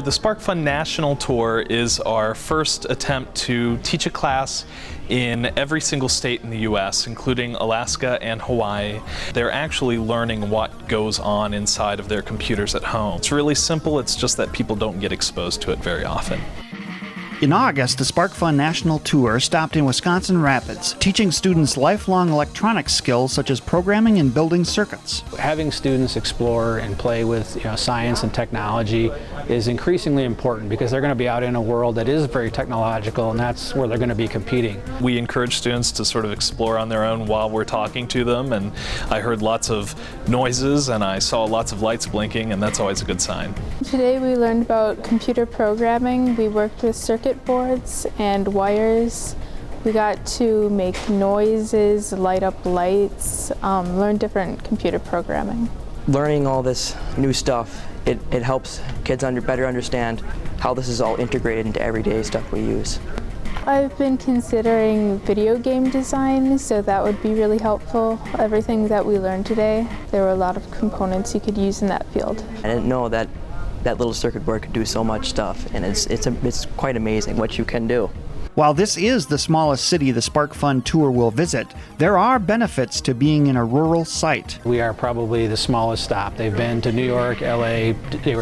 The SparkFun National Tour is our first attempt to teach a class in every single state in the U.S., including Alaska and Hawaii. They're actually learning what goes on inside of their computers at home. It's really simple, it's just that people don't get exposed to it very often. In August, the SparkFun National Tour stopped in Wisconsin Rapids, teaching students lifelong electronics skills such as programming and building circuits. Having students explore and play with science and technology is increasingly important because they're going to be out in a world that is very technological, and that's where they're going to be competing. We encourage students to sort of explore on their own while we're talking to them, and I heard lots of noises and I saw lots of lights blinking, and that's always a good sign. Today we learned about computer programming. We worked with circuit boards and wires. We got to make noises, light up lights, learn different computer programming. Learning all this new stuff, it helps kids better understand how this is all integrated into everyday stuff we use. I've been considering video game design, so that would be really helpful. Everything that we learned today, there were a lot of components you could use in that field. I didn't know that little circuit board could do so much stuff, and it's quite amazing what you can do. While this is the smallest city the SparkFun Tour will visit, there are benefits to being in a rural site. We are probably the smallest stop. They've been to New York, LA,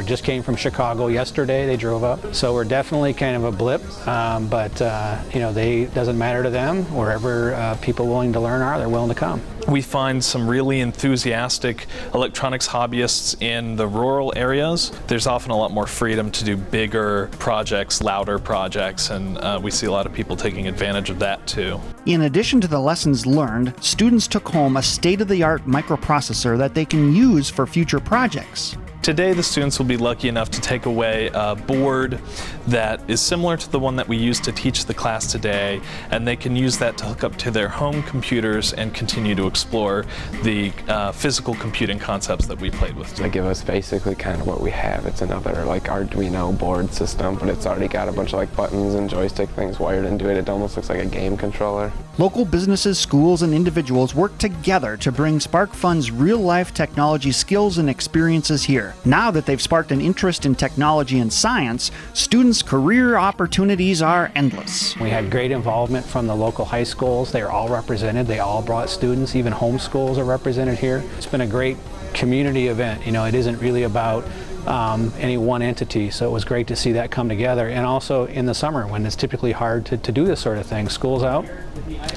just came from Chicago yesterday, they drove up. So we're definitely kind of a blip, but doesn't matter to them. Wherever people willing to learn are, they're willing to come. We find some really enthusiastic electronics hobbyists in the rural areas. There's often a lot more freedom to do bigger projects, louder projects, and we see a lot of people taking advantage of that too. In addition to the lessons learned, students took home a state-of-the-art microprocessor that they can use for future projects. Today the students will be lucky enough to take away a board that is similar to the one that we used to teach the class today, and they can use that to hook up to their home computers and continue to explore the physical computing concepts that we played with. They give us basically kind of what we have. It's another Arduino board system, but it's already got a bunch of buttons and joystick things wired into it. It almost looks like a game controller. Local businesses, schools, and individuals work together to bring SparkFun's real-life technology skills and experiences here. Now that they've sparked an interest in technology and science, students' career opportunities are endless. We had great involvement from the local high schools. They are all represented. They all brought students. Even home schools are represented here. It's been a great community event. It isn't really about any one entity, so it was great to see that come together. And also in the summer, when it's typically hard to do this sort of thing, school's out,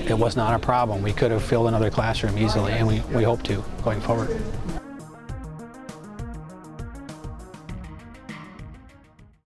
it was not a problem. We could have filled another classroom easily, and we hope to going forward.